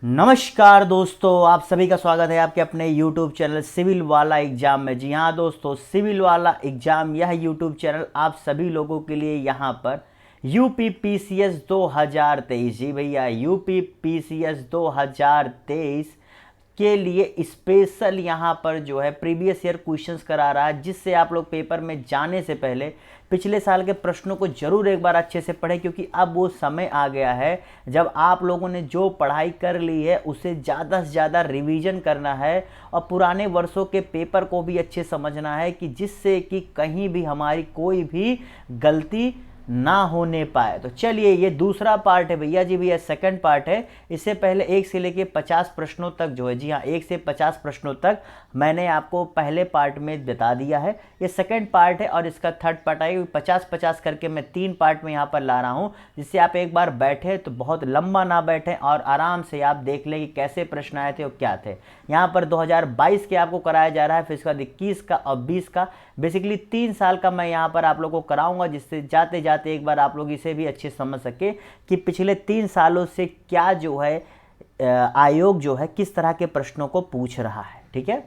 नमस्कार दोस्तों, आप सभी का स्वागत है आपके अपने YouTube चैनल सिविल वाला एग्जाम में। जी हाँ दोस्तों, सिविल वाला एग्जाम यह YouTube चैनल आप सभी लोगों के लिए यहाँ पर UPPCS 2023, जी भैया UPPCS 2023 के लिए स्पेशल यहाँ पर जो है प्रीवियस ईयर क्वेश्चंस करा रहा है, जिससे आप लोग पेपर में जाने से पहले पिछले साल के प्रश्नों को जरूर एक बार अच्छे से पढ़ें, क्योंकि अब वो समय आ गया है जब आप लोगों ने जो पढ़ाई कर ली है उसे ज़्यादा से ज़्यादा रिवीजन करना है और पुराने वर्षों के पेपर को भी अच्छे समझना है, कि जिससे कि कहीं भी हमारी कोई भी गलती ना होने पाए। तो चलिए, ये दूसरा पार्ट है भैया जी, भैया सेकंड पार्ट है। इससे पहले 1 से लेके 50 प्रश्नों तक जो है, जी हाँ 1 से 50 प्रश्नों तक मैंने आपको पहले पार्ट में बता दिया है। ये सेकंड पार्ट है और इसका थर्ड पार्ट आएगा। 50-50 करके मैं 3 पार्ट में यहाँ पर ला रहा हूँ, जिससे आप एक बार बैठे तो बहुत लंबा ना बैठे और आराम से आप देख लें कि कैसे प्रश्न आए थे और क्या थे। यहाँ पर 2022 के आपको कराया जा रहा है, फिर इसके बाद 21 का और 20 का, बेसिकली 3 साल का मैं यहाँ पर आप लोगों को कराऊंगा, जिससे जाते जाते एक बार आप लोग इसे भी अच्छे समझ सके कि पिछले 3 सालों से क्या जो है आयोग जो है किस तरह के प्रश्नों को पूछ रहा है। ठीक है,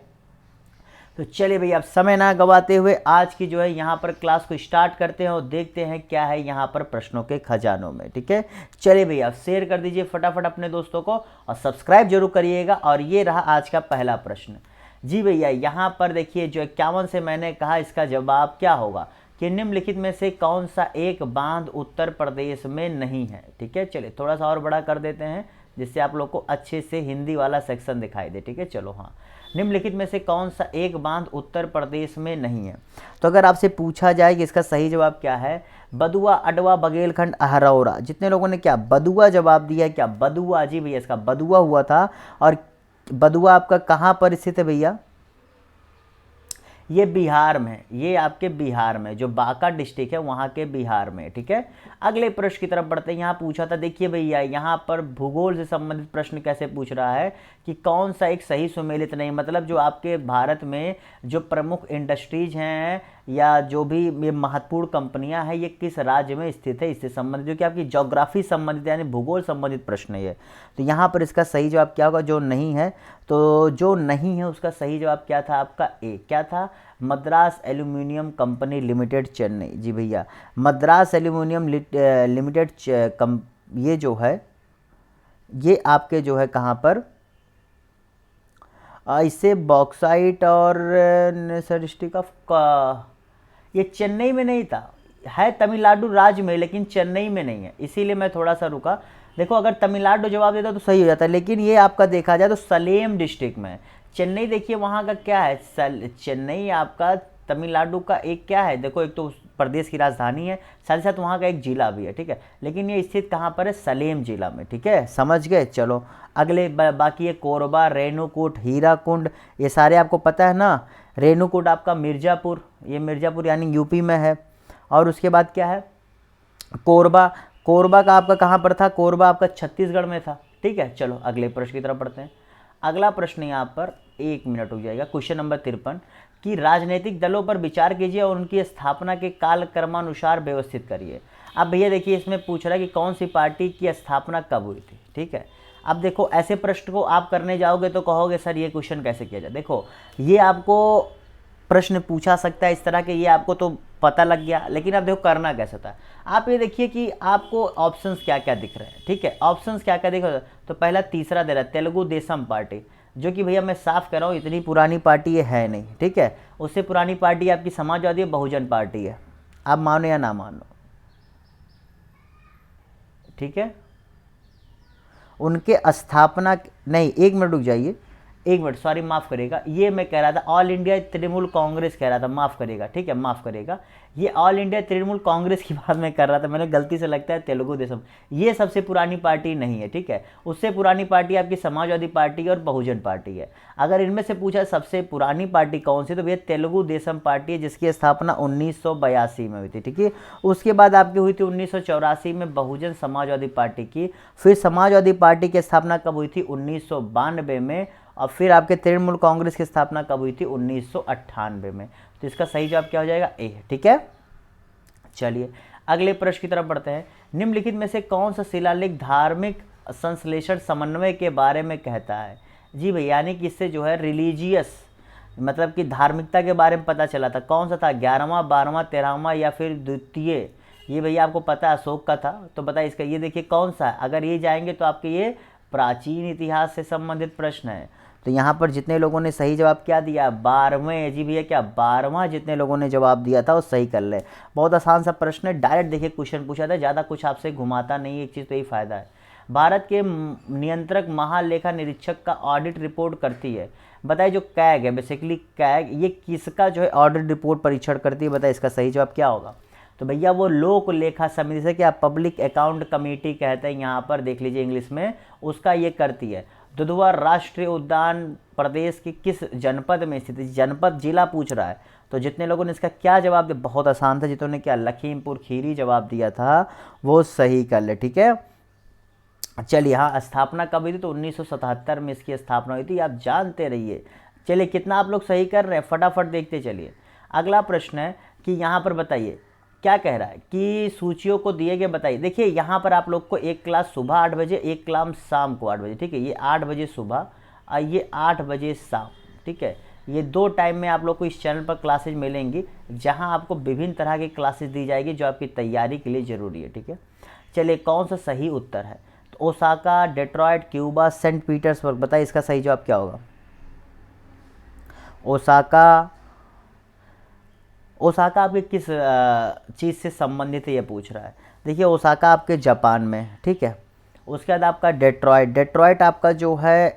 तो चलिए भैया, अब समय ना गवाते हुए आज की जो है यहाँ पर क्लास को स्टार्ट करते हैं और देखते हैं क्या है यहाँ पर प्रश्नों के खजानों में। ठीक है, चलिए भैया, शेयर कर दीजिए फटाफट अपने दोस्तों को और सब्सक्राइब जरूर करिएगा। और ये रहा आज का पहला प्रश्न। जी भैया, यहाँ पर देखिए जो 51 से मैंने कहा, इसका जवाब क्या होगा कि निम्नलिखित में से कौन सा एक बांध उत्तर प्रदेश में नहीं है। ठीक है, चलिए थोड़ा सा और बड़ा कर देते हैं, जिससे आप लोग को अच्छे से हिंदी वाला सेक्शन दिखाई दे। ठीक है, चलो हाँ, निम्नलिखित में से कौन सा एक बांध उत्तर प्रदेश में नहीं है। तो अगर आपसे पूछा जाए कि इसका सही जवाब क्या है, बदुआ, अडवा, बघेलखंड, अहरौरा, जितने लोगों ने क्या बदुआ जवाब दिया है, क्या बदुआ, जी भैया इसका बदुआ हुआ था। और बदुआ आपका कहाँ पर स्थित है भैया, ये बिहार में, ये आपके बिहार में जो बांका डिस्ट्रिक्ट है वहाँ के बिहार में। ठीक है, अगले प्रश्न की तरफ बढ़ते हैं। यहाँ पूछा था, देखिए भैया यहाँ पर भूगोल से संबंधित प्रश्न कैसे पूछ रहा है कि कौन सा एक सही सुमेलित नहीं, मतलब जो आपके भारत में जो प्रमुख इंडस्ट्रीज हैं या जो भी ये महत्वपूर्ण कंपनियां हैं, ये किस राज्य में स्थित है, इससे संबंधित जो कि आपकी ज्योग्राफी संबंधित यानी भूगोल संबंधित प्रश्न है ये। तो यहाँ पर इसका सही जवाब क्या होगा, जो नहीं है। तो जो नहीं है उसका सही जवाब क्या था आपका, ए, क्या था, Madras aluminium company limited Chennai. जी भैया, मद्रास एल्यूमिनियम लिमिटेड ये जो है ये आपके जो है कहाँ पर, इससे बॉक्साइट और डिस्ट्रिक्ट ऑफ, ये चेन्नई में नहीं था, है तमिलनाडु राज्य में, लेकिन चेन्नई में नहीं है, इसीलिए मैं थोड़ा सा रुका। देखो अगर तमिलनाडु जवाब देता तो सही हो जाता, लेकिन ये आपका देखा जाए तो सलेम डिस्ट्रिक्ट में। चेन्नई देखिए वहाँ का क्या है, चेन्नई आपका तमिलनाडु का एक क्या है, देखो एक तो प्रदेश की राजधानी है, साथ ही साथ वहाँ का एक जिला भी है। ठीक है, लेकिन ये स्थित कहाँ पर है, सलेम जिला में। ठीक है, समझ गए। चलो अगले बाकी है कोरबा, रेणुकूट, हीराकुंड, ये सारे आपको पता है ना। रेणुकूट आपका मिर्ज़ापुर, ये मिर्ज़ापुर यानी यूपी में है। और उसके बाद क्या है, कोरबा, कोरबा का आपका कहाँ पर था, कोरबा आपका छत्तीसगढ़ में था। ठीक है, चलो अगले प्रश्न की तरफ बढ़ते हैं। अगला प्रश्न यहाँ पर 1 मिनट हो जाएगा, क्वेश्चन नंबर 53 कि राजनीतिक दलों पर विचार कीजिए और उनकी स्थापना के कालक्रमानुसार व्यवस्थित करिए। अब भैया देखिए, इसमें पूछ रहा है कि कौन सी पार्टी की स्थापना कब हुई थी। ठीक है, अब देखो ऐसे प्रश्न को आप करने जाओगे तो कहोगे सर ये क्वेश्चन कैसे किया जाए। देखो ये आपको प्रश्न पूछा सकता है इस तरह के, ये आपको तो पता लग गया, लेकिन अब देखो करना कैसा था। आप ये देखिए कि आपको ऑप्शंस क्या क्या दिख रहे हैं। ठीक है, ऑप्शंस क्या क्या दिख रहे हैं, तो पहला तीसरा दे रहा है तेलुगु देशम पार्टी, जो कि भैया मैं साफ कह रहा हूँ इतनी पुरानी पार्टी ये है नहीं। ठीक है, उससे पुरानी पार्टी आपकी समाजवादी बहुजन पार्टी है, आप मानो या ना मानो। ठीक है, उनके स्थापना नहीं, 1 मिनट रुक जाइए, 1 मिनट, सॉरी माफ़ करेगा, ये मैं कह रहा था ऑल इंडिया तृणमूल कांग्रेस कह रहा था, माफ़ करेगा। ठीक है, माफ़ करेगा, ये ऑल इंडिया तृणमूल कांग्रेस की बात मैं कर रहा था, मैंने गलती से लगता है तेलुगु देशम, ये सबसे पुरानी पार्टी नहीं है। ठीक है, उससे पुरानी पार्टी आपकी समाजवादी पार्टी और बहुजन पार्टी है। अगर इनमें से पूछा सबसे पुरानी पार्टी कौन सी, तो भैया तेलुगु देशम पार्टी है, जिसकी स्थापना 1982 में हुई थी। ठीक है, उसके बाद आपकी हुई थी 1984 में बहुजन समाजवादी पार्टी की, फिर समाजवादी पार्टी की स्थापना कब हुई थी, 1992 में, और फिर आपके तृणमूल कांग्रेस की स्थापना कब हुई थी, 1998 में। तो इसका सही जवाब क्या हो जाएगा, ए। ठीक है, चलिए अगले प्रश्न की तरफ बढ़ते हैं। निम्नलिखित में से कौन सा शिलालेख धार्मिक संश्लेषण समन्वय के बारे में कहता है। जी भैया, यानी कि इससे जो है रिलीजियस मतलब कि धार्मिकता के बारे में पता चला था। कौन सा था, 11वां 12वां 13वां या फिर द्वितीय? ये भैया आपको पता है अशोक का था, तो बताइए इसका, ये देखिए कौन सा है। अगर ये जाएंगे तो आपके ये प्राचीन इतिहास से संबंधित प्रश्न है। तो यहाँ पर जितने लोगों ने सही जवाब क्या दिया, 12वें। जी भैया क्या 12वां जितने लोगों ने जवाब दिया था वो सही कर ले। बहुत आसान सा प्रश्न है, डायरेक्ट देखिए क्वेश्चन पूछा था, ज़्यादा कुछ आपसे घुमाता नहीं है। एक चीज़ तो यही फ़ायदा है। भारत के नियंत्रक महालेखा निरीक्षक का ऑडिट रिपोर्ट करती है। बताइए जो कैग है, बेसिकली कैग ये किसका जो है ऑडिट रिपोर्ट परीक्षण करती है? बताइए इसका सही जवाब क्या होगा? तो भैया वो लोक लेखा समिति से, क्या पब्लिक अकाउंट कमेटी कहते हैं यहाँ पर, देख लीजिए इंग्लिश में, उसका ये करती है। दुधवा राष्ट्रीय उद्यान प्रदेश के किस जनपद में स्थित है? जनपद जिला पूछ रहा है। तो जितने लोगों ने इसका क्या जवाब दिया, बहुत आसान था, जितने क्या लखीमपुर खीरी जवाब दिया था वो सही कर ले। ठीक है, चलिए हाँ, स्थापना कब हुई थी? तो 1977 में इसकी स्थापना हुई थी, आप जानते रहिए। चलिए कितना आप लोग सही कर रहे हैं, फटाफट देखते चलिए। अगला प्रश्न है कि यहाँ पर बताइए क्या कह रहा है कि सूचियों को दिए गए, बताइए। देखिए यहाँ पर आप लोग को एक क्लास सुबह 8 बजे, एक क्लास शाम को 8 बजे, ठीक है। ये 8 बजे सुबह और ये 8 बजे शाम, ठीक है। ये 2 टाइम में आप लोग को इस चैनल पर क्लासेज मिलेंगी, जहाँ आपको विभिन्न तरह की क्लासेज दी जाएगी जो आपकी तैयारी के लिए ज़रूरी है, ठीक है। चलिए कौन सा सही उत्तर है? तो Osaka, Detroit, Cuba, Saint Petersburg. बताइए इसका सही जवाब क्या होगा? ओसाका आपके किस चीज़ से संबंधित है ये पूछ रहा है। देखिए ओसाका आपके जापान में, ठीक है। उसके बाद आपका डेट्रॉयट आपका जो है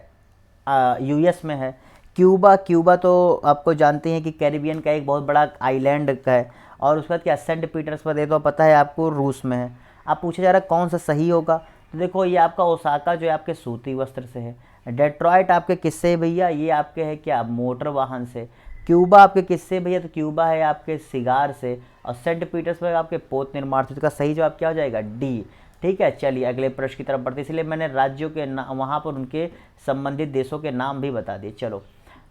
यूएस में है। क्यूबा तो आपको जानते हैं कि कैरिबियन का एक बहुत बड़ा आइलैंड का है। और उसके बाद क्या सेंट पीटर्सबर्ग है, तो पता है आपको रूस में है। आप पूछा जा रहा है कौन सा सही होगा, तो देखो ये आपका ओसाका जो है आपके सूती वस्त्र से है। डेट्रॉयट आपके किससे है भैया? ये आपके है क्या मोटर वाहन से। क्यूबा आपके किससे भैया? तो क्यूबा है आपके सिगार से। और सेंट पीटर्सबर्ग आपके पोत निर्माण से। इसका सही जवाब क्या हो जाएगा? डी। ठीक है, चलिए अगले प्रश्न की तरफ बढ़ते, इसलिए मैंने राज्यों के वहाँ पर उनके संबंधित देशों के नाम भी बता दिए। चलो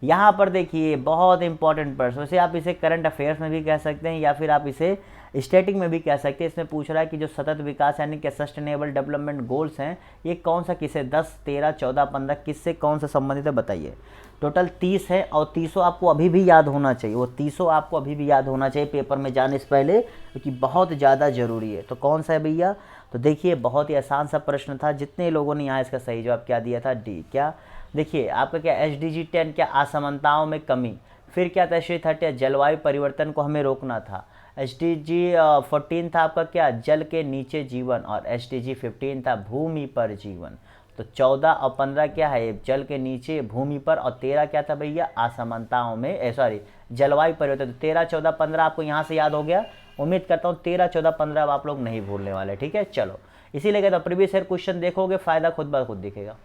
यहाँ पर देखिए बहुत इंपॉर्टेंट प्रश्न, वैसे आप इसे करंट अफेयर्स में भी कह सकते हैं या फिर आप इसे स्टैटिक में भी कह सकते हैं। इसमें पूछ रहा है कि जो सतत विकास यानी कि सस्टेनेबल डेवलपमेंट गोल्स हैं, ये कौन सा किसे 10, 13, 14, 15 किससे कौन सा संबंधित है? बताइए। टोटल 30 है और 30 आपको अभी भी याद होना चाहिए। वो 30 आपको अभी भी याद होना चाहिए पेपर में जाने से पहले, क्योंकि बहुत ज़्यादा ज़रूरी है। तो कौन सा है भैया? तो देखिए बहुत ही आसान सा प्रश्न था, जितने लोगों ने यहाँ इसका सही जवाब क्या दिया था? डी। क्या देखिए आपका क्या SDG 10 क्या असमानताओं में कमी। फिर क्या था SDG 30 जलवायु परिवर्तन को हमें रोकना था। SDG 14 था आपका क्या जल के नीचे जीवन। और SDG 15 था भूमि पर जीवन। तो 14 और 15 क्या है? जल के नीचे, भूमि पर। और 13 क्या था भैया? असमानताओं में, सॉरी जलवायु परिवर्तन। तो 13, 14, 15 आपको यहाँ से याद हो गया। उम्मीद करता हूँ 13, 14, 15 आप लोग नहीं भूलने वाले, ठीक है। चलो इसीलिए कहता हूँ प्रीवियस ईयर क्वेश्चन देखोगे, फायदा खुद ब खुद दिखेगा।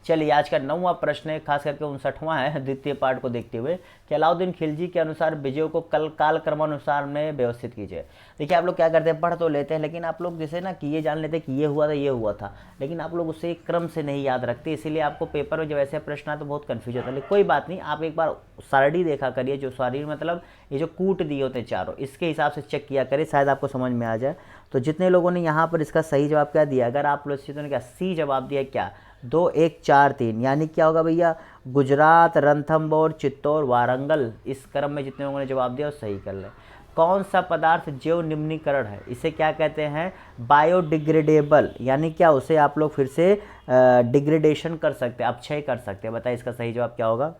चलिए आज का 9वां प्रश्न है, खास करके 59वां है, द्वितीय पार्ट को देखते हुए कि अलाउद्दीन खिलजी के अनुसार विजयों को काल क्रमानुसार में व्यवस्थित कीजिए। देखिए आप लोग क्या करते हैं, पढ़ तो लेते हैं, लेकिन आप लोग जैसे ना कि ये जान लेते हैं कि ये हुआ था, लेकिन आप लोग उसे क्रम से नहीं याद रखते, इसीलिए आपको पेपर में जब ऐसे प्रश्न आए तो बहुत कन्फ्यूज होता है। लेकिन कोई बात नहीं, आप एक बार सारणी देखा करिए, जो सारणी मतलब ये जो कूट दिए होते हैं चारों, इसके हिसाब से चेक किया करिए, शायद आपको समझ में आ जाए। तो जितने लोगों ने यहाँ पर इसका सही जवाब क्या दिया, अगर आप लोग क्या सी जवाब दिया, क्या 2, 1, 4, 3, यानी क्या होगा भैया? गुजरात, रणथंबोर, चित्तौड़, वारंगल। इस क्रम में जितने लोगों ने जवाब दिया वो सही कर ले। कौन सा पदार्थ जैव निम्नीकरण है? इसे क्या कहते हैं? बायोडिग्रेडेबल, यानी क्या उसे आप लोग फिर से डिग्रेडेशन कर सकते हैं, अपक्षय कर सकते हैं। बताइए इसका सही जवाब क्या होगा?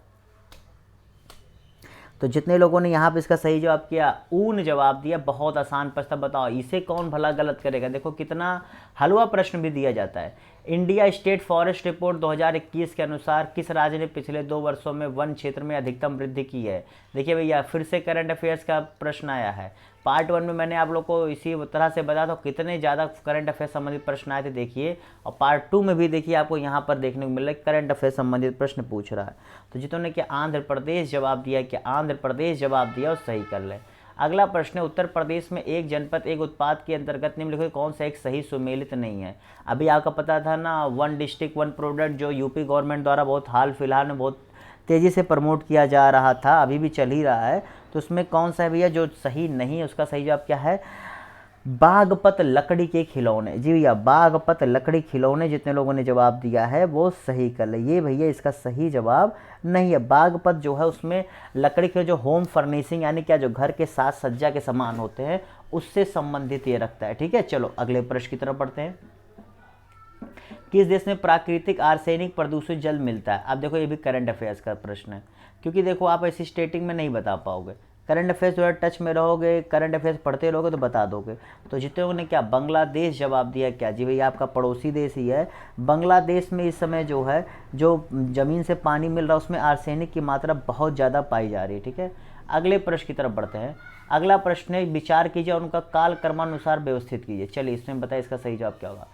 तो जितने लोगों ने यहाँ पे इसका सही जवाब किया, ऊन जवाब दिया। बहुत आसान प्रश्न, बताओ इसे कौन भला गलत करेगा। देखो कितना हलवा प्रश्न भी दिया जाता है। इंडिया स्टेट फॉरेस्ट रिपोर्ट 2021 के अनुसार किस राज्य ने पिछले 2 वर्षों में वन क्षेत्र में अधिकतम वृद्धि की है? देखिए भैया फिर से करंट अफेयर्स का प्रश्न आया है। पार्ट 1 में मैंने आप लोग को इसी तरह से बताया था कितने ज़्यादा करंट अफेयर संबंधित प्रश्न आए थे, देखिए। और पार्ट 2 में भी देखिए आपको यहाँ पर देखने को मिल रहा है करंट अफेयर संबंधित प्रश्न पूछ रहा है। तो जिन्होंने क्या आंध्र प्रदेश जवाब दिया, क्या आंध्र प्रदेश जवाब दिया, और सही कर लें। अगला प्रश्न है, उत्तर प्रदेश में एक जनपद एक उत्पाद के अंतर्गत निम्नलिखित कौन सा एक सही सुमेलित नहीं है? अभी आपका पता था ना, 1 डिस्ट्रिक्ट 1 प्रोडक्ट, जो यूपी गवर्नमेंट द्वारा बहुत हाल फिलहाल में बहुत तेज़ी से प्रमोट किया जा रहा था, अभी भी चल ही रहा है। तो उसमें कौन सा है भैया जो सही नहीं है? उसका सही जवाब क्या है? बागपत लकड़ी के खिलौने। जी भैया, बागपत लकड़ी खिलौने जितने लोगों ने जवाब दिया है वो सही कर ले। ये भैया इसका सही जवाब नहीं है। बागपत जो है उसमें लकड़ी के जो होम फर्निशिंग यानी क्या, जो घर के साज सज्जा के सामान होते हैं उससे संबंधित ये रखता है। ठीक है, चलो अगले प्रश्न की तरफ बढ़ते हैं। किस देश में प्राकृतिक आर्सेनिक प्रदूषित जल मिलता है? अब देखो ये भी करंट अफेयर्स का प्रश्न है, क्योंकि देखो आप ऐसी स्टेटिंग में नहीं बता पाओगे। करंट अफेयर्स जो है टच में रहोगे, करंट अफेयर्स पढ़ते रहोगे तो बता दोगे। तो जितने लोगों ने क्या बांग्लादेश जवाब दिया, क्या जी भैया आपका पड़ोसी देश ही है। बांग्लादेश में इस समय जो है जो ज़मीन से पानी मिल रहा है उसमें आर्सेनिक की मात्रा बहुत ज़्यादा पाई जा रही है। ठीक है, अगले प्रश्न की तरफ बढ़ते हैं। अगला प्रश्न है, विचार कीजिए और उनका काल क्रमानुसार व्यवस्थित कीजिए। चलिए इसमें बताइए इसका सही जवाब क्या होगा।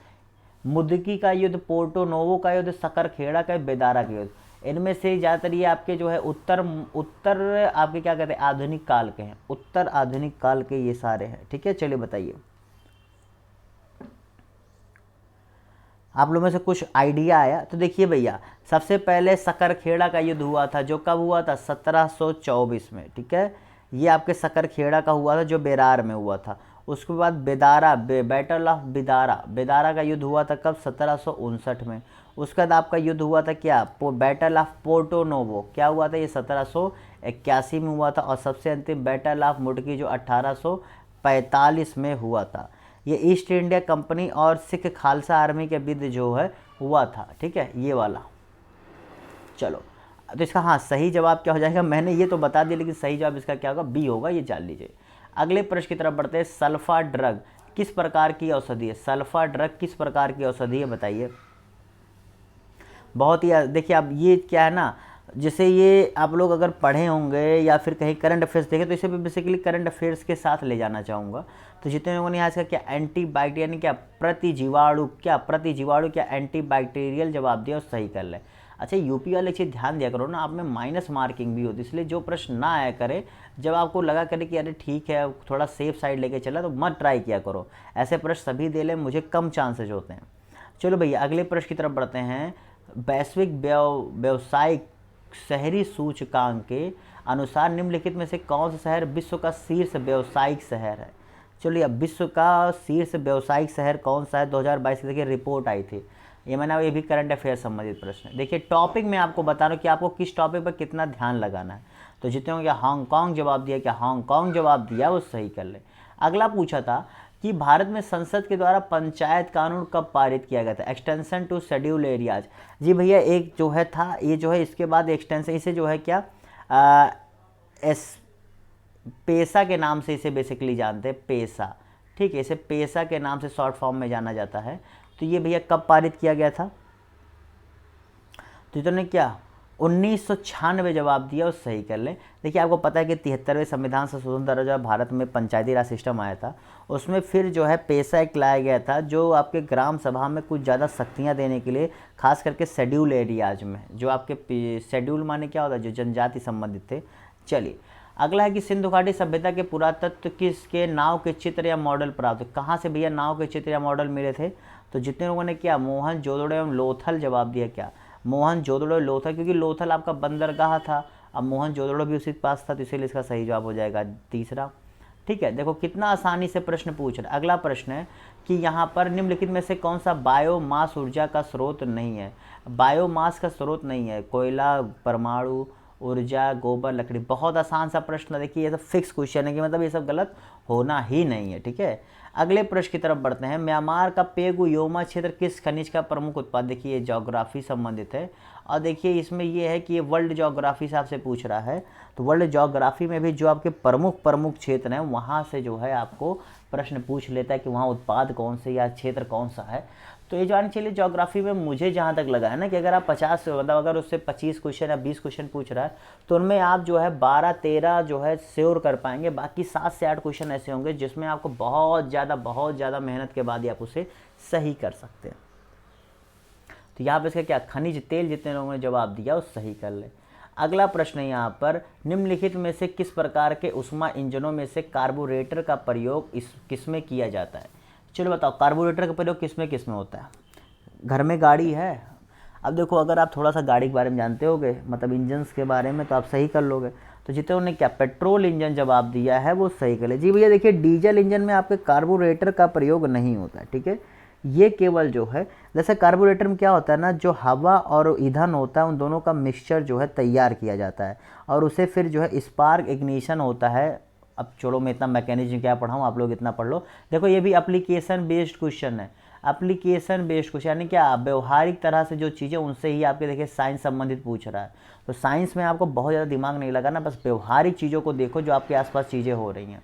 मुद्दकी का युद्ध, पोर्टो नोवो का युद्ध, सकरखेड़ा का, बेदारा का युद्ध, इनमें से ज़्यादातर ये आपके जो है उत्तर उत्तर आपके क्या कहते हैं आधुनिक काल के हैं, उत्तर आधुनिक काल के ये सारे हैं। ठीक है, चलिए बताइए आप लोगों में से कुछ आइडिया आया तो देखिए भैया, सबसे पहले सकरखेड़ा का युद्ध हुआ था जो कब हुआ था 1724 में। ठीक है, ये आपके सकरखेड़ा का हुआ था जो बेरार में हुआ था। उसके बाद बेदारा, बैटल ऑफ बेदारा, बेदारा का युद्ध हुआ था कब 1759 में। उसके बाद आपका युद्ध हुआ था क्या, बैटल ऑफ पोर्टो नोवो, क्या हुआ था ये 1781 में हुआ था। और सबसे अंतिम बैटल ऑफ मुड़की जो 1845 में हुआ था। ये ईस्ट इंडिया कंपनी और सिख खालसा आर्मी के बीच जो है हुआ था। ठीक है, ये वाला। चलो तो इसका हाँ सही जवाब क्या हो जाएगा, मैंने ये तो बता दिया लेकिन सही जवाब इसका क्या होगा, बी होगा, ये जान लीजिए। अगले प्रश्न की तरफ बढ़ते हैं। सल्फा ड्रग किस प्रकार की औषधि है? सल्फा ड्रग किस प्रकार की औषधि है बताइए। बहुत ही देखिए अब ये क्या है ना, जैसे ये आप लोग अगर पढ़े होंगे या फिर कहीं करंट अफेयर्स देखे तो इसे भी बेसिकली करंट अफेयर्स के साथ ले जाना चाहूँगा। तो जितने लोगों ने आज का क्या एंटीबायोटिक यानी क्या प्रतिजीवाणु, क्या प्रतिजीवाणु क्या एंटीबैक्टीरियल जवाब दिया और सही कर ले। अच्छा यूपी वाले चीज़ ध्यान दिया करो ना, आप में माइनस मार्किंग भी होती है, इसलिए जो प्रश्न ना आया करे, जब आपको लगा करे कि अरे ठीक है थोड़ा सेफ साइड लेके चला तो मत ट्राई किया करो। ऐसे प्रश्न सभी दे ले, मुझे कम चांसेज होते हैं। चलो भैया अगले प्रश्न की तरफ बढ़ते हैं। वैश्विक व्यवसायिक शहरी सूचकांक के अनुसार निम्नलिखित में से कौन सा शहर विश्व का शीर्ष व्यावसायिक शहर है? चलिए अब विश्व का शीर्ष व्यावसायिक शहर कौन सा है 2022 की देखिए रिपोर्ट आई थी। ये मैंने ये भी करंट अफेयर संबंधित प्रश्न है। देखिए टॉपिक में आपको बता रहा हूँ कि आपको किस टॉपिक पर कितना ध्यान लगाना है। तो जितने होंगे हांगकांग जवाब दिया, क्या हांगकांग जवाब दिया वो सही कर ले। अगला पूछा था कि भारत में संसद के द्वारा पंचायत कानून कब पारित किया गया था? Extension to schedule areas. जी भैया एक जो है था ये जो है इसके बाद एक्सटेंशन, इसे जो है क्या पेसा के नाम से इसे बेसिकली जानते हैं, पेसा। ठीक है, इसे पेसा के नाम से शॉर्ट फॉर्म में जाना जाता है। तो ये भैया कब पारित किया गया था? तो इन्होंने क्या 1996 जवाब दिया और सही कर ले। देखिए आपको पता है कि 73वें संविधान संशोधन द्वारा जो भारत में पंचायती राज सिस्टम आया था उसमें फिर जो है पेसा एक्ट लाया गया था जो आपके ग्राम सभा में कुछ ज़्यादा शक्तियाँ देने के लिए, खास करके शेड्यूल एरियाज में, जो आपके शेड्यूल माने क्या होता है जो जनजाति संबंधित थे। चलिए अगला है कि सिंधु घाटी सभ्यता के पुरातत्व किसके नाव के चित्र या मॉडल प्राप्त? कहाँ से भैया नाव के चित्र या मॉडल मिले थे? तो जितने लोगों ने क्या मोहनजोदड़ो एवं लोथल जवाब दिया, क्या मोहनजोदड़ो लोथल, क्योंकि लोथल आपका बंदरगाह था, अब मोहनजोदड़ो भी उसी के पास था, तो इसीलिए इसका सही जवाब हो जाएगा तीसरा। ठीक है, देखो कितना आसानी से प्रश्न पूछ रहा है। अगला प्रश्न है कि यहाँ पर निम्नलिखित में से कौन सा बायोमास ऊर्जा का स्रोत नहीं है? बायोमास का स्रोत नहीं है कोयला, परमाणु ऊर्जा, गोबर, लकड़ी। बहुत आसान सा प्रश्न, देखिए ये सब फिक्स क्वेश्चन है कि मतलब ये सब गलत होना ही नहीं है। ठीक है, अगले प्रश्न की तरफ बढ़ते हैं। म्यांमार का पेगु योमा क्षेत्र किस खनिज का प्रमुख उत्पाद? देखिए ये ज्योग्राफी संबंधित है और देखिए इसमें ये है कि ये वर्ल्ड ज्योग्राफी से आपसे पूछ रहा है, तो वर्ल्ड ज्योग्राफी में भी जो आपके प्रमुख क्षेत्र हैं वहाँ से जो है आपको प्रश्न पूछ लेता है कि वहाँ उत्पाद कौन से या क्षेत्र कौन सा है। तो ये जान चलिए ज्योग्राफी में मुझे जहाँ तक लगा है ना कि अगर आप 50 मतलब अगर उससे 25 क्वेश्चन या 20 क्वेश्चन पूछ रहा है तो उनमें आप जो है 12-13 जो है श्योर कर पाएंगे, बाकी 7 से 8 क्वेश्चन ऐसे होंगे जिसमें आपको बहुत ज़्यादा मेहनत के बाद ही आप उसे सही कर सकते हैं। तो यहाँ पर इसका क्या खनिज तेल जितने लोगों ने जवाब दिया वो सही कर ले। अगला प्रश्न है यहाँ पर निम्नलिखित में से किस प्रकार के उष्मा इंजनों में से कार्बोरेटर का प्रयोग किसमें किया जाता है? चलो बताओ कार्बोरेटर का प्रयोग किसमें होता है? घर में गाड़ी है, अब देखो अगर आप थोड़ा सा गाड़ी के बारे में जानते होगे मतलब इंजन्स के बारे में तो आप सही कर लोगे। तो जितने उन्होंने क्या पेट्रोल इंजन जवाब दिया है वो सही कर ले। जी भैया देखिए डीजल इंजन में आपके कार्बोरेटर का प्रयोग नहीं होता है, ठीक है। ये केवल जो है जैसे कार्बोरेटर में क्या होता है ना, जो हवा और ईंधन होता है उन दोनों का मिक्सचर जो है तैयार किया जाता है और उसे फिर जो है स्पार्क इग्निशन होता है। अब छोड़ो मैं इतना मैकेनिज्म क्या पढ़ाऊँ, आप लोग इतना पढ़ लो। देखो ये भी एप्लीकेशन बेस्ड क्वेश्चन है, एप्लीकेशन बेस्ड क्वेश्चन यानी क्या व्यवहारिक तरह से जो चीज़ें उनसे ही आपके देखिए साइंस संबंधित पूछ रहा है। तो साइंस में आपको बहुत ज़्यादा दिमाग नहीं लगाना, बस व्यवहारिक चीज़ों को देखो जो आपके आसपास चीज़ें हो रही हैं।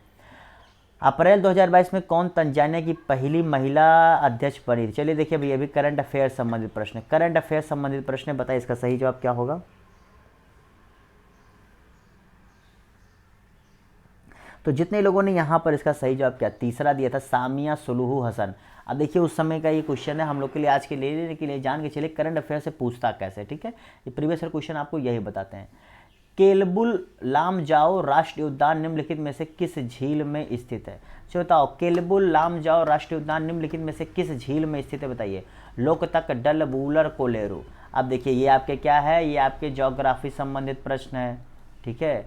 अप्रैल 2022 में कौन तंजानिया की पहली महिला अध्यक्ष बनी थी? चलिए देखिए भैया अभी करंट अफेयर संबंधित प्रश्न है, करंट अफेयर संबंधित प्रश्न है, बताइए इसका सही जवाब क्या होगा। तो जितने लोगों ने यहाँ पर इसका सही जवाब क्या तीसरा दिया था, सामिया सुलूहू हसन। अब देखिए उस समय का ये क्वेश्चन है हम लोग के लिए आज के लेने के लिए, जान के चलिए करंट अफेयर से पूछता कैसे, ठीक है। ये प्रीवियस ईयर क्वेश्चन आपको यही बताते हैं। केलबुल लामजाओ राष्ट्रीय उद्यान निम्नलिखित में से किस झील में स्थित है? चलो बताओ केलबुल लामजाओ राष्ट्रीय उद्यान निम्नलिखित में से किस झील में स्थित है, बताइए। लोकतक, डल, वूलर, कोलेरू। अब देखिए ये आपके क्या है, ये आपके ज्योग्राफी संबंधित प्रश्न है, ठीक है।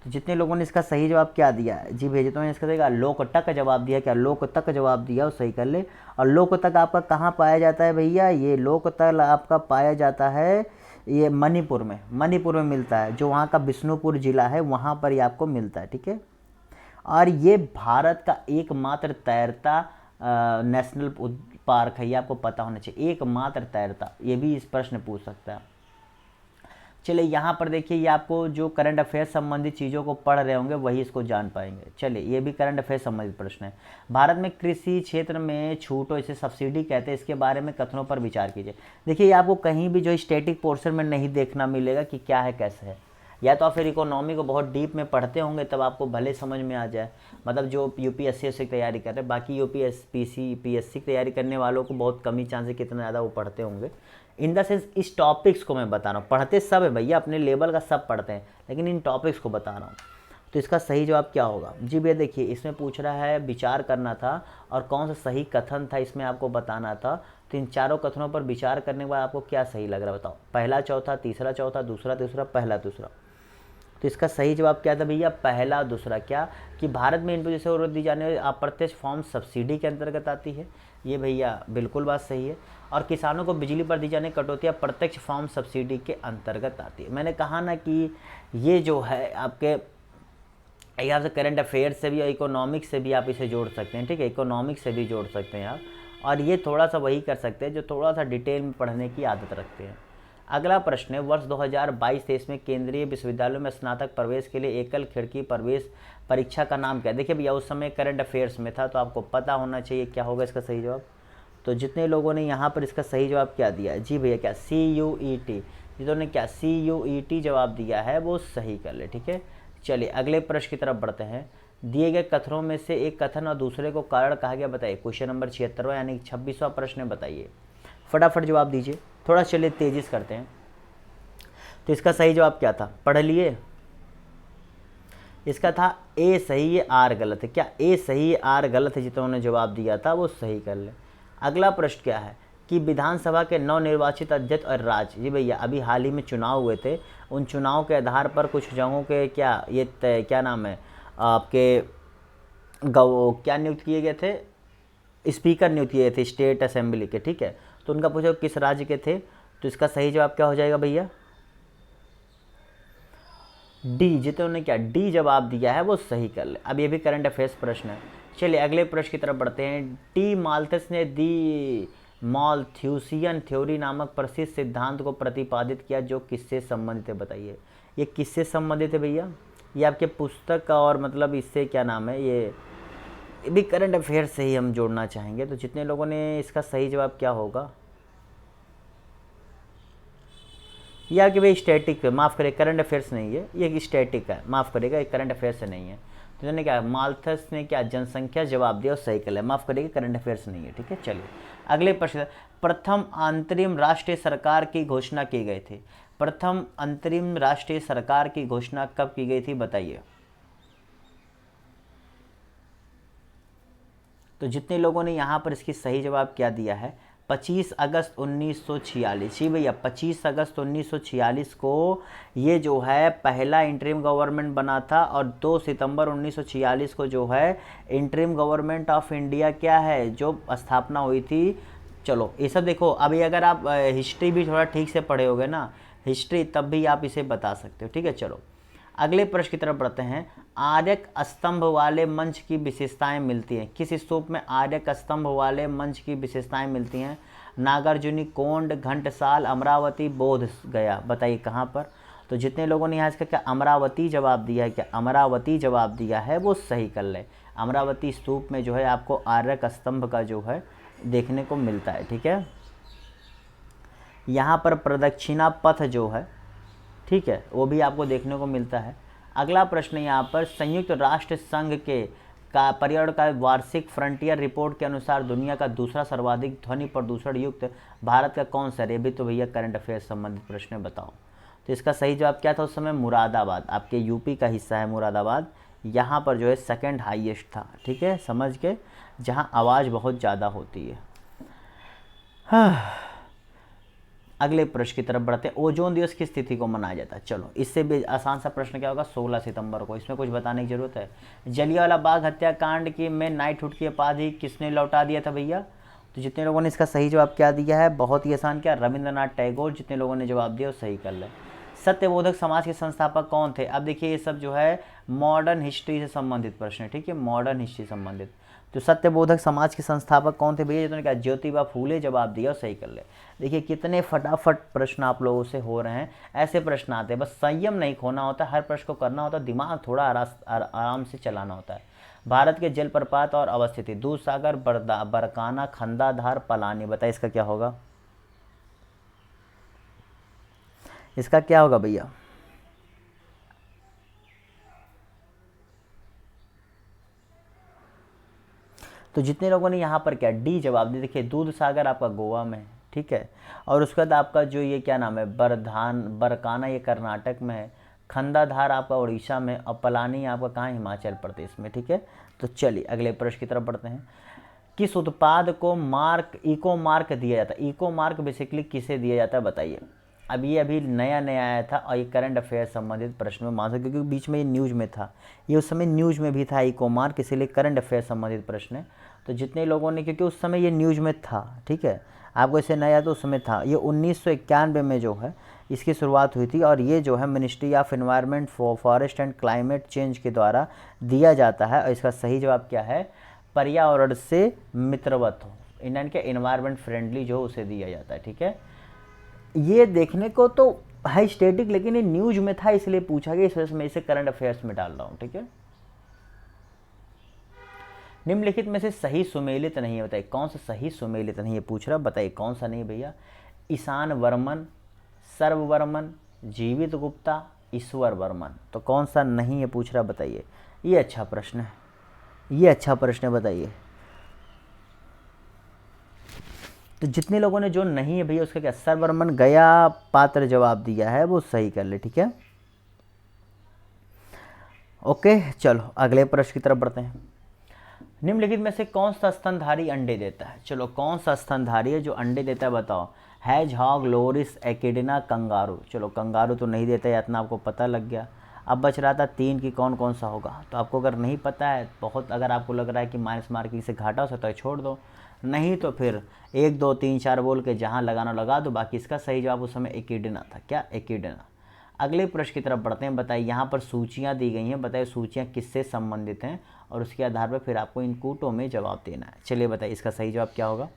तो जितने लोगों ने इसका सही जवाब क्या दिया है, जी भेजे तो इसका देगा लोकटक जवाब दिया, क्या लोकतक जवाब दिया, वो सही कर ले। और लोकतक आपका कहाँ पाया जाता है भैया, ये लोकतक आपका पाया जाता है ये मणिपुर में, मणिपुर में मिलता है, जो वहाँ का बिष्णुपुर जिला है वहाँ पर ये आपको मिलता है, ठीक है। और ये भारत का एकमात्र तैरता नेशनल पार्क है, ये आपको पता होना चाहिए, एकमात्र तैरता, ये भी इस प्रश्न पूछ सकता है। चलिए यहाँ पर देखिए ये आपको जो करंट अफेयर संबंधित चीज़ों को पढ़ रहे होंगे वही इसको जान पाएंगे। चलिए ये भी करंट अफेयर संबंधित प्रश्न है। भारत में कृषि क्षेत्र में छूटो, इसे सब्सिडी कहते हैं, इसके बारे में कथनों पर विचार कीजिए। देखिए ये आपको कहीं भी जो स्टैटिक पोर्शन में नहीं देखना मिलेगा कि क्या है कैसे है, या तो आप फिर इकोनॉमी को बहुत डीप में पढ़ते होंगे तब आपको भले समझ में आ जाए, मतलब जो यूपीएससी की तैयारी कर रहे हैं, बाकी यूपीएससी पीएससी की तैयारी करने वालों को बहुत कम ही चांस है कितना ज़्यादा वो पढ़ते होंगे। इन द सेंस इस टॉपिक्स को मैं बता रहा हूँ, पढ़ते सब है भैया, अपने लेवल का सब पढ़ते हैं, लेकिन इन टॉपिक्स को बता रहा हूँ। तो इसका सही जवाब क्या होगा जी भैया, देखिए इसमें पूछ रहा है विचार करना था और कौन सा सही कथन था इसमें आपको बताना था। तो इन चारों कथनों पर विचार करने के बाद आपको क्या सही लग रहा है बताओ, पहला चौथा, तीसरा चौथा, दूसरा तीसरा, पहला दूसरा। तो इसका सही जवाब क्या था भैया, पहला दूसरा। क्या कि भारत में इनपुट जैसे औरत दी जाने वाली अप्रत्यक्ष फॉर्म सब्सिडी के अंतर्गत आती है, ये भैया बिल्कुल बात सही है। और किसानों को बिजली पर दी जाने कटौतियाँ प्रत्यक्ष फॉर्म सब्सिडी के अंतर्गत आती है। मैंने कहा ना कि ये जो है आपके यहाँ से करंट अफेयर से भी और इकोनॉमिक्स से भी आप इसे जोड़ सकते हैं, ठीक है, इकोनॉमिक्स से भी जोड़ सकते हैं आप। और ये थोड़ा सा वही कर सकते हैं जो थोड़ा सा डिटेल में पढ़ने की आदत रखते हैं। अगला प्रश्न है, वर्ष 2022-23 में केंद्रीय विश्वविद्यालयों में स्नातक प्रवेश के लिए एकल खिड़की प्रवेश परीक्षा का नाम क्या है? देखिए भैया उस समय करंट अफेयर्स में था तो आपको पता होना चाहिए क्या होगा इसका सही जवाब। तो जितने लोगों ने यहाँ पर इसका सही जवाब क्या दिया है, जी भैया क्या CUET, जिन्होंने क्या CUET जवाब दिया है वो सही कर ले, ठीक है। चलिए अगले प्रश्न की तरफ बढ़ते हैं। दिए गए कथनों में से एक कथन और दूसरे को कारण कहा गया, बताइए। क्वेश्चन नंबर 76वां यानी 26वां प्रश्न है, बताइए, फटाफट जवाब दीजिए, थोड़ा चलिए तेजी से करते हैं। तो इसका सही जवाब क्या था, पढ़ लिए? इसका था ए सही है आर गलत है। क्या ए सही है आर गलत है? जितने जवाब दिया था वो सही कर ले। अगला प्रश्न क्या है कि विधानसभा के नवनिर्वाचित अध्यक्ष और राज्य, जी भैया अभी हाल ही में चुनाव हुए थे, उन चुनाव के आधार पर कुछ जगहों के क्या ये क्या नाम है आपके क्या नियुक्त किए गए थे, स्पीकर नियुक्त किए थे स्टेट असेंबली के, ठीक है। तो उनका पूछो किस राज्य के थे, तो इसका सही जवाब क्या हो जाएगा भैया, डी। जितने क्या डी जवाब दिया है वो सही कर ले। अब ये भी करंट अफेयर्स प्रश्न है। चलिए अगले प्रश्न की तरफ बढ़ते हैं। टी माल्थस ने दी माल्थ्यूसियन थ्योरी नामक प्रसिद्ध सिद्धांत को प्रतिपादित किया जो किससे संबंधित है, बताइए। ये किससे संबंधित है भैया, ये आपके पुस्तक का और मतलब इससे क्या नाम है, ये भी करंट अफेयर से ही हम जोड़ना चाहेंगे। तो जितने लोगों ने इसका सही जवाब क्या होगा, या कि भाई स्टैटिक, माफ़ करें करंट अफेयर्स नहीं है, ये स्टैटिक है, माफ़ करेगा, ये करंट अफेयर्स से नहीं है। तो इन्होंने क्या माल्थस ने क्या जनसंख्या जवाब दिया और सही कर लिया, माफ़ करेगा करंट अफेयर्स नहीं है, ठीक है। चलिए अगले प्रश्न, प्रथम अंतरिम राष्ट्रीय सरकार की घोषणा की गई थी। प्रथम अंतरिम राष्ट्रीय सरकार की घोषणा कब की गई थी, बताइए। तो जितने लोगों ने यहाँ पर इसकी सही जवाब क्या दिया है, 25 अगस्त 1946। जी भैया, 25 अगस्त 1946 को ये जो है पहला इंटरिम गवर्नमेंट बना था, और 2 सितंबर 1946 को जो है इंटरिम गवर्नमेंट ऑफ इंडिया क्या है जो स्थापना हुई थी। चलो ये सब देखो, अभी अगर आप हिस्ट्री भी थोड़ा ठीक से पढ़े होगे ना, हिस्ट्री, तब भी आप इसे बता सकते हो। ठीक है, चलो अगले प्रश्न की तरफ बढ़ते हैं। आर्यक स्तंभ वाले मंच की विशेषताएं मिलती हैं। किस स्तूप में आर्यक स्तंभ वाले मंच की विशेषताएं मिलती हैं? नागार्जुनी, कोंड, घंटसाल, अमरावती, बोध गया। बताइए कहाँ पर? तो जितने लोगों ने यहाँ इसका क्या अमरावती जवाब दिया है, क्या अमरावती जवाब दिया है, वो सही कर ले। अमरावती स्तूप में जो है आपको आर्यक स्तंभ का जो है देखने को मिलता है। ठीक है, यहाँ पर प्रदक्षिणा पथ जो है, ठीक है, वो भी आपको देखने को मिलता है। अगला प्रश्न यहाँ पर, संयुक्त राष्ट्र संघ के पर्यावरण का वार्षिक फ्रंटियर रिपोर्ट के अनुसार दुनिया का दूसरा सर्वाधिक ध्वनि प्रदूषण युक्त भारत का कौन सा? ये भी तो भैया करंट अफेयर संबंधित प्रश्न है, बताओ। तो इसका सही जवाब क्या था उस समय? मुरादाबाद, आपके यूपी का हिस्सा है मुरादाबाद। यहाँ पर जो है सेकंड हाईएस्ट था। ठीक है, समझ के, जहाँ आवाज़ बहुत ज़्यादा होती है। हाँ, अगले प्रश्न की तरफ बढ़ते हैं। ओजोन दिवस की स्थिति को मनाया जाता है। चलो इससे भी आसान सा प्रश्न क्या होगा? 16 सितंबर को। इसमें कुछ बताने की जरूरत है? जलियांवाला बाग हत्याकांड की में नाइटहुड की उपाधि किसने लौटा दिया था भैया? तो जितने लोगों ने इसका सही जवाब क्या दिया है, बहुत ही आसान, क्या रविंद्रनाथ टैगोर। जितने लोगों ने जवाब दिया वो सही कर ले। सत्यबोधक समाज के संस्थापक कौन थे? अब देखिए ये सब जो है मॉडर्न हिस्ट्री से संबंधित प्रश्न है। ठीक है, मॉडर्न हिस्ट्री संबंधित। तो सत्यबोधक समाज के संस्थापक कौन थे भैया? जिन्होंने कहा ज्योतिबा फूले। जवाब दिया और सही कर ले। देखिए कितने फटाफट प्रश्न आप लोगों से हो रहे हैं। ऐसे प्रश्न आते हैं, बस संयम नहीं खोना होता, हर प्रश्न को करना होता, दिमाग थोड़ा आराम से चलाना होता है। भारत के जलप्रपात और अवस्थिति: दूध सागर, बरकाना, खंडाधार, पलानी। बताइए इसका क्या होगा? इसका क्या होगा भैया? तो जितने लोगों ने यहाँ पर क्या डी जवाब दिया, देखिए दूध सागर आपका गोवा में है। ठीक है, और उसके बाद आपका जो ये क्या नाम है, बरकाना ये कर्नाटक में है, खंडाधार आपका उड़ीसा में, और पलानी आपका कहाँ, हिमाचल प्रदेश में। ठीक है, तो चलिए अगले प्रश्न की तरफ बढ़ते हैं। किस उत्पाद को इको मार्क दिया जाता है? इको मार्क बेसिकली किसे दिया जाता है बताइए? अब ये अभी नया नया आया था, और ये करंट अफेयर संबंधित प्रश्न में मान सकते, क्योंकि बीच में ये न्यूज़ में था, ये उस समय न्यूज़ में भी था इको मार्क, इसीलिए करंट अफेयर संबंधित प्रश्न है। तो जितने लोगों ने, क्योंकि उस समय ये न्यूज़ में था, ठीक है, आपको इसे नया तो उस समय था, ये 1991 में जो है इसकी शुरुआत हुई थी, और ये जो है ministry of environment, forest and climate change के द्वारा दिया जाता है। और इसका सही जवाब क्या है? पर्यावरण से मित्रवत हो, इंडियन के एनवायरनमेंट फ्रेंडली जो उसे दिया जाता है। ठीक है, ये देखने को तो है स्टेटिक, लेकिन ये न्यूज में था इसलिए पूछा गया, इस वजह से मैं इसे करंट अफेयर्स में डाल रहा हूँ। ठीक है, निम्नलिखित में से सही सुमेलित नहीं है, बताइए कौन सा सही सुमेलित नहीं है पूछ रहा, बताइए कौन सा नहीं भैया? ईशान वर्मन, सर्ववर्मन, जीवित गुप्ता, ईश्वर वर्मन। तो कौन सा नहीं है पूछ रहा, बताइए। ये अच्छा प्रश्न है, ये अच्छा प्रश्न है, बताइए। तो जितने लोगों ने जो नहीं है भैया उसका क्या, सर्ववर्मन गया पात्र जवाब दिया है, वो सही कर ले। ठीक है, ओके, चलो अगले प्रश्न की तरफ बढ़ते हैं। निम्नलिखित में से कौन सा स्तनधारी अंडे देता है? चलो कौन सा स्तनधारी है जो अंडे देता है, बताओ। Hedgehog, loris, echidna, kangaroo. चलो कंगारू तो नहीं देता है, इतना आपको पता लग गया। अब बच रहा था 3 की कौन कौन सा होगा। तो आपको अगर नहीं पता है, बहुत अगर आपको लग रहा है कि माइनस मार्किंग से घाटा हो सकता है, छोड़ दो, नहीं तो फिर 1 2 3 4 बोल के जहाँ लगाना लगा दो। बाकी इसका सही जवाब उस समय एकिडना था। क्या? एकिडना। अगले प्रश्न की तरफ बढ़ते हैं। बताइए, यहाँ पर सूचियाँ दी गई हैं, बताइए सूचियाँ किससे संबंधित हैं, और उसके आधार पर फिर आपको इन कूटों में जवाब देना है। चलिए बताइए इसका सही जवाब क्या होगा।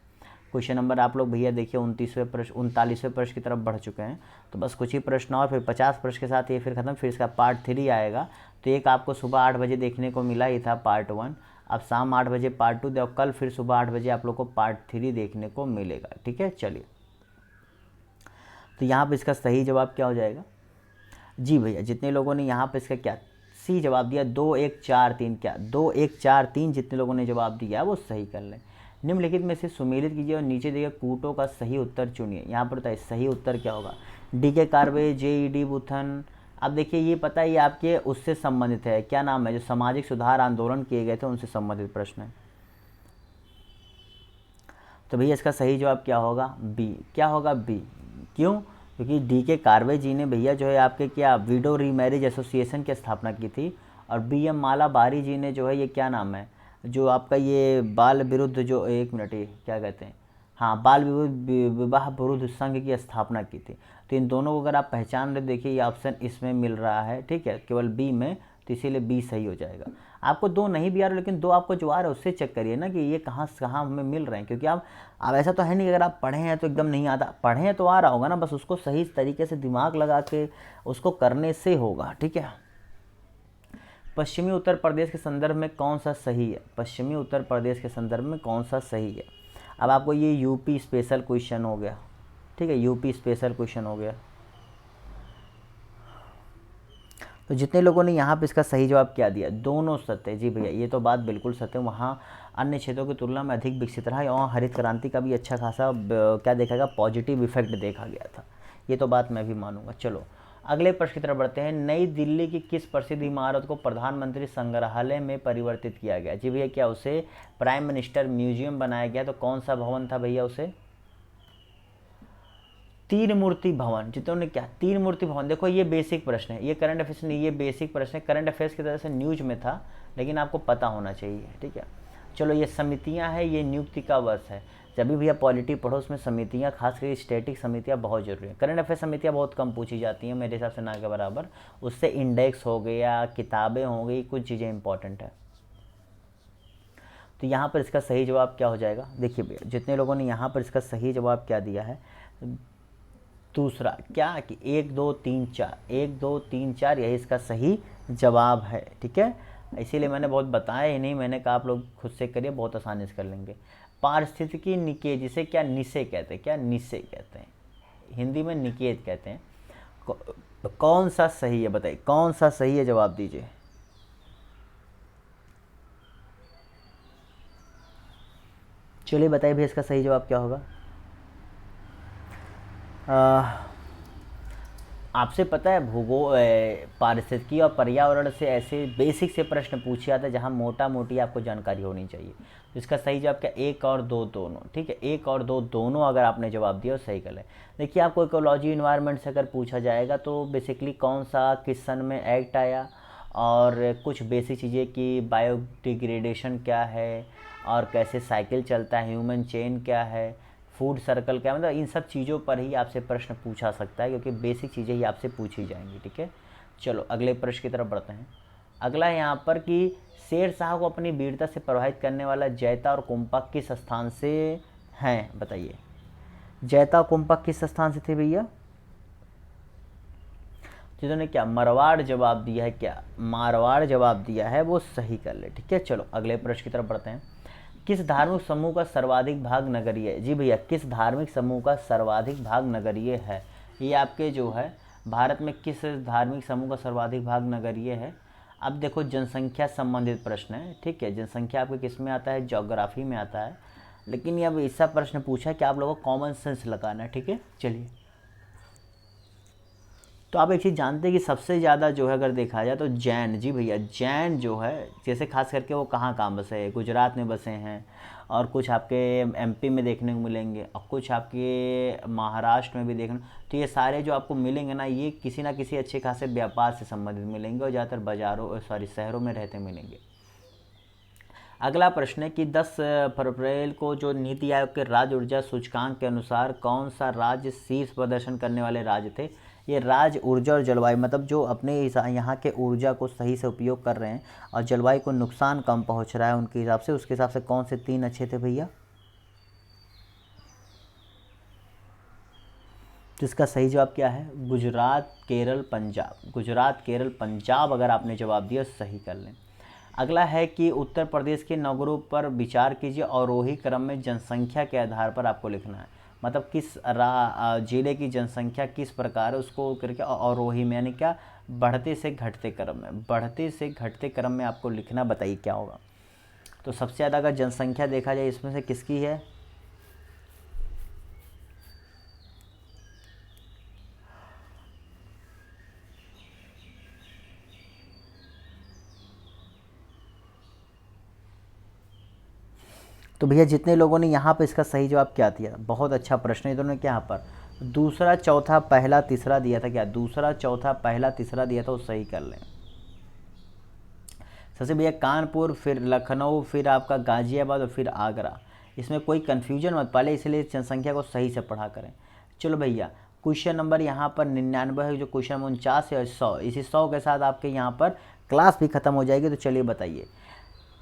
क्वेश्चन नंबर आप लोग भैया देखिए 39वें प्रश्न की तरफ बढ़ चुके हैं। तो बस कुछ ही प्रश्न और, फिर 50 प्रश्न के साथ ये फिर खत्म। फिर इसका पार्ट 3 आएगा। तो एक आपको सुबह 8 बजे देखने को मिला ही था पार्ट 1, अब शाम 8 बजे पार्ट 2 और कल फिर सुबह 8 बजे आप लोग को पार्ट 3 देखने को मिलेगा। ठीक है, चलिए तो यहाँ पर इसका सही जवाब क्या हो जाएगा? जी भैया, जितने लोगों ने यहाँ पे इसका क्या सी जवाब दिया, 2 1 4 3, क्या 2 1 4 3 जितने लोगों ने जवाब दिया वो सही कर लें। निम्नलिखित में से सुमेलित कीजिए और नीचे दिए कूटों का सही उत्तर चुनिए। यहाँ पर बताइए सही उत्तर क्या होगा। DK Karve, JED बुथन। अब देखिए ये पता है, ये आपके उससे संबंधित है, क्या नाम है, जो सामाजिक सुधार आंदोलन किए गए थे उनसे संबंधित प्रश्न है। तो भैया इसका सही जवाब क्या होगा? बी। क्या होगा? बी। क्यों? क्योंकि डी के कार्वे जी ने भैया जो है आपके क्या विडो रीमैरिज एसोसिएशन की स्थापना की थी, और बी एम माला बारी जी ने जो है ये क्या नाम है जो आपका ये बाल विरुद्ध जो, एक मिनट, ये क्या कहते हैं, हाँ, बाल विवाह विरुद्ध संघ की स्थापना की थी। तो इन दोनों को अगर आप पहचान रहे, देखिए ये ऑप्शन इसमें मिल रहा है, ठीक है, केवल बी में, तो इसीलिए बी सही हो जाएगा। आपको दो नहीं भी आ रहे, लेकिन दो आपको जो आ रहा है उससे चेक करिए ना कि ये कहाँ कहाँ हमें मिल रहे हैं, क्योंकि आप ऐसा तो है नहीं अगर आप पढ़े हैं तो एकदम नहीं आता, पढ़े हैं तो आ रहा होगा ना, बस उसको सही तरीके से दिमाग लगा के उसको करने से होगा, ठीक है। पश्चिमी उत्तर प्रदेश के संदर्भ में कौन सा सही है? पश्चिमी उत्तर प्रदेश के संदर्भ में कौन सा सही है? अब आपको ये यूपी स्पेशल क्वेश्चन हो गया, ठीक है, यूपी स्पेशल क्वेश्चन हो गया। तो जितने लोगों ने यहाँ पे इसका सही जवाब क्या दिया, दोनों सत्य है जी भैया, ये तो बात बिल्कुल सत्य है। वहाँ अन्य क्षेत्रों की तुलना में अधिक विकसित रहा है, और हरित क्रांति का भी अच्छा खासा क्या देखा गया, पॉजिटिव इफेक्ट देखा गया था, ये तो बात मैं भी मानूंगा। चलो अगले प्रश्न की तरफ बढ़ते हैं। नई दिल्ली की किस प्रसिद्ध इमारत को प्रधानमंत्री संग्रहालय में परिवर्तित किया गया? जी भैया, क्या उसे प्राइम मिनिस्टर म्यूजियम बनाया गया? तो कौन सा भवन था भैया उसे? तीन मूर्ति भवन। जितनों ने क्या, तीन मूर्ति भवन। देखो ये बेसिक प्रश्न है, ये करंट अफेयर्स नहीं, ये बेसिक प्रश्न है, करंट अफेयर्स की तरह से न्यूज में था, लेकिन आपको पता होना चाहिए, ठीक है। चलो ये समितियां हैं, ये नियुक्ति का वर्ष है। जब भी भैया पॉलिटी पढ़ो उसमें समितियां, खासकर स्टैटिक समितियां बहुत जरूरी है। करंट अफेयर समितियां बहुत कम पूछी जाती हैं मेरे हिसाब से, ना के बराबर। उससे इंडेक्स हो गया, किताबें हो गई, कुछ चीज़ें इंपॉर्टेंट है। तो यहाँ पर इसका सही जवाब क्या हो जाएगा? देखिए भैया, जितने लोगों ने यहाँ पर इसका सही जवाब क्या दिया है, दूसरा क्या कि 1 2 3 4, 1 2 3 4 यही इसका सही जवाब है, ठीक है। इसीलिए मैंने बहुत बताया ही नहीं, मैंने कहा आप लोग खुद से करिए, बहुत आसानी से कर लेंगे। पारिस्थितिकी निकेत, जिसे क्या निसे कहते हैं, क्या निसे कहते हैं, हिंदी में निकेत कहते हैं। कौन सा सही है बताइए, कौन सा सही है, जवाब दीजिए। चलिए बताइए भैया इसका सही जवाब क्या होगा। आपसे पता है भूगोल, पारिस्थितिकी और पर्यावरण से ऐसे बेसिक से प्रश्न पूछे जाते हैं जहाँ मोटा मोटी आपको जानकारी होनी चाहिए। तो इसका सही जवाब क्या, 1 और 2 दोनों, ठीक है, 1 और 2 दोनों अगर आपने जवाब दिया सही कर ले। देखिए आपको इकोलॉजी इन्वायरमेंट से अगर पूछा जाएगा तो बेसिकली कौन सा किस सन में एक्ट आया, और कुछ बेसिक चीज़ें कि बायोडिग्रेडेशन क्या है, और कैसे साइकिल चलता है, ह्यूमन चेन क्या है, फूड सर्कल क्या, मतलब इन सब चीज़ों पर ही आपसे प्रश्न पूछा सकता है, क्योंकि बेसिक चीज़ें ही आपसे पूछी जाएंगी, ठीक है। चलो अगले प्रश्न की तरफ बढ़ते हैं। अगला है यहाँ पर कि शेर शाह को अपनी वीरता से प्रभावित करने वाला जैता और कुंपा किस स्थान से हैं, बताइए। जैता और कुंपा किस स्थान से थे भैया? जिन्होंने क्या मारवाड़ जवाब दिया है, क्या मारवाड़ जवाब दिया है, वो सही कर ले, ठीक है। चलो अगले प्रश्न की तरफ बढ़ते हैं। किस धार्मिक समूह का सर्वाधिक भाग नगरीय है? जी भैया, किस धार्मिक समूह का सर्वाधिक भाग नगरीय है? ये आपके जो है भारत में किस धार्मिक समूह का सर्वाधिक भाग नगरीय है? अब देखो जनसंख्या संबंधित प्रश्न है, ठीक है, जनसंख्या आपके किस में आता है, ज्योग्राफी में आता है, लेकिन ये अब ऐसा प्रश्न पूछा है कि आप लोगों को कॉमन सेंस लगाना है, ठीक है। चलिए, तो आप एक चीज़ जानते हैं कि सबसे ज़्यादा जो है अगर देखा जाए तो जैन, जी भैया, जैन जो है जैसे खास करके वो कहाँ बसे हैं, गुजरात में बसे हैं, और कुछ आपके एमपी में देखने को मिलेंगे, और कुछ आपके महाराष्ट्र में भी देखने। तो ये सारे जो आपको मिलेंगे ना, ये किसी ना किसी अच्छे खासे व्यापार से संबंधित मिलेंगे, और ज़्यादातर बाज़ारों शहरों में रहते मिलेंगे। अगला प्रश्न है कि 10 फरवरी को जो नीति आयोग के राज्य ऊर्जा सूचकांक के अनुसार कौन सा राज्य शीर्ष प्रदर्शन करने वाले राज्य थे? ये राज्य ऊर्जा और जलवायु, मतलब जो अपने यहाँ के ऊर्जा को सही से उपयोग कर रहे हैं और जलवायु को नुकसान कम पहुँच रहा है उनके हिसाब से, उसके हिसाब से कौन से 3 अच्छे थे भैया? तो इसका सही जवाब क्या है? गुजरात, केरल, पंजाब। गुजरात, केरल, पंजाब अगर आपने जवाब दिया सही कर लें। अगला है कि उत्तर प्रदेश के नगरों पर विचार कीजिए, अवरोही क्रम में जनसंख्या के आधार पर आपको लिखना है, मतलब किस जिले की जनसंख्या किस प्रकार है उसको करके अवरोही में, यानी क्या, बढ़ते से घटते क्रम में, बढ़ते से घटते क्रम में आपको लिखना, बताइए क्या होगा। तो सबसे ज़्यादा अगर जनसंख्या देखा जाए इसमें से किसकी है? तो भैया जितने लोगों ने यहाँ पर इसका सही जवाब क्या दिया, बहुत अच्छा प्रश्न है। इन्होंने क्या यहाँ पर दूसरा चौथा पहला तीसरा दिया था, क्या दूसरा चौथा पहला तीसरा दिया था, वो सही कर लें। सबसे भैया कानपुर, फिर लखनऊ, फिर आपका गाजियाबाद और फिर आगरा। इसमें कोई कन्फ्यूजन मत पाले, इसलिए जनसंख्या को सही से पढ़ा करें। चलो भैया क्वेश्चन नंबर यहाँ पर 99 है, जो क्वेश्चन 49 है और 100, इसी 100 के साथ आपके यहाँ पर क्लास भी खत्म हो जाएगी। तो चलिए बताइए,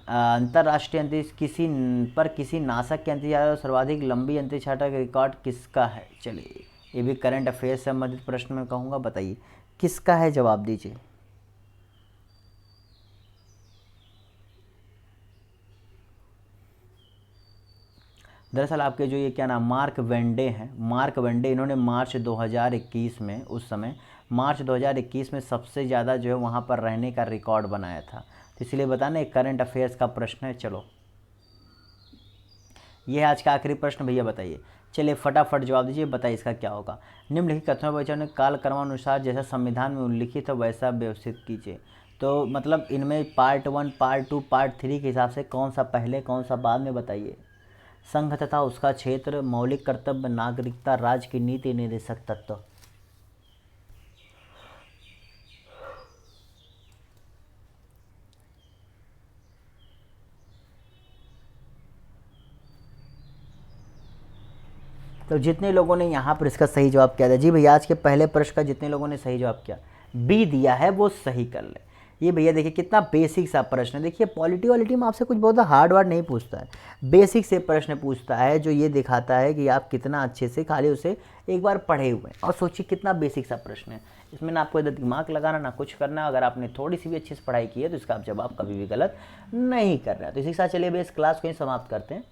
अंतर्राष्ट्रीय अंतरिक्ष किसी नासक के अंतरिक्ष यात्रा सर्वाधिक लंबी अंतरिक्ष यात्रा का रिकॉर्ड किसका है। चलिए ये भी करंट अफेयर से संबंधित प्रश्न में कहूँगा, बताइए किसका है, जवाब दीजिए। दरअसल आपके जो ये क्या नाम मार्क वेंडे हैं, मार्क वेंडे, इन्होंने मार्च 2021 में, उस समय मार्च 2021 में सबसे ज़्यादा जो है वहाँ पर रहने का रिकॉर्ड बनाया था। तो इसलिए बताना एक करंट अफेयर्स का प्रश्न है। चलो ये है आज का आखिरी प्रश्न, भैया बताइए। चलिए फटाफट जवाब दीजिए, बताइए इसका क्या होगा। निम्नलिखित कथनों पर विचार कालक्रमानुसार जैसा संविधान में उल्लिखित है वैसा व्यवस्थित कीजिए। तो मतलब इनमें पार्ट 1, पार्ट 2, पार्ट 3 के हिसाब से कौन सा पहले कौन सा बाद में, बताइए। संघ तथा उसका क्षेत्र, मौलिक कर्तव्य, नागरिकता, राज्य की नीति, निर्देशक तत्व। तो जितने लोगों ने यहाँ पर इसका सही जवाब किया था, जी भैया आज के पहले प्रश्न का जितने लोगों ने सही जवाब किया, बी दिया है, वो सही कर ले। ये भैया देखिए कितना बेसिक सा प्रश्न है। देखिए पॉलिटी वॉलिटी में आपसे कुछ बहुत हार्ड वार्ड नहीं पूछता है, बेसिक से प्रश्न पूछता है, जो ये दिखाता है कि आप कितना अच्छे से खाली उसे एक बार पढ़े हुए हैं। और सोचिए कितना बेसिक सा प्रश्न है, इसमें ना आपको इधर दिमाग लगाना ना कुछ करना। अगर आपने थोड़ी सी भी अच्छे से पढ़ाई की है तो इसका आप जवाब कभी भी गलत नहीं कर रहा है। तो इसी के साथ चलिए भैया इस क्लास को ही समाप्त करते हैं,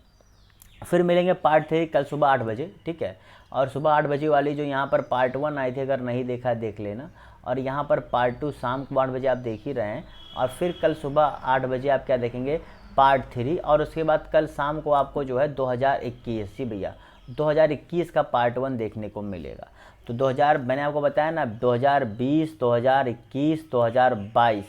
फिर मिलेंगे पार्ट 3 कल सुबह 8 बजे, ठीक है। और सुबह 8 बजे वाली जो यहाँ पर पार्ट 1 आई थी, अगर नहीं देखा देख लेना। और यहाँ पर पार्ट 2 शाम को 8 बजे आप देख ही रहे हैं। और फिर कल सुबह 8 बजे आप क्या देखेंगे, पार्ट 3। और उसके बाद कल शाम को आपको जो है 2021, जी भैया 2021 का पार्ट 1 देखने को मिलेगा। तो 2000 मैंने आपको बताया ना, 2020, 2021, 2022,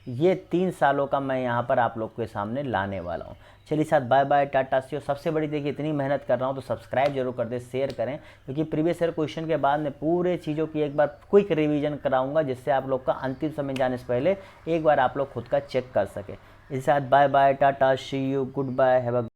ये 3 सालों का मैं यहाँ पर आप लोग के सामने लाने वाला हूँ। चलिए साथ बाय बाय, टाटा सी। और सबसे बड़ी देखिए इतनी मेहनत कर रहा हूँ तो सब्सक्राइब जरूर कर दें, शेयर करें, क्योंकि प्रीवियस ईयर क्वेश्चन के बाद में पूरे चीज़ों की एक बार क्विक रिवीजन कराऊंगा, जिससे आप लोग का अंतिम समय जाने से पहले एक बार आप लोग खुद का चेक कर सकें। इसी साथ bye bye, tata, see you, goodbye, have a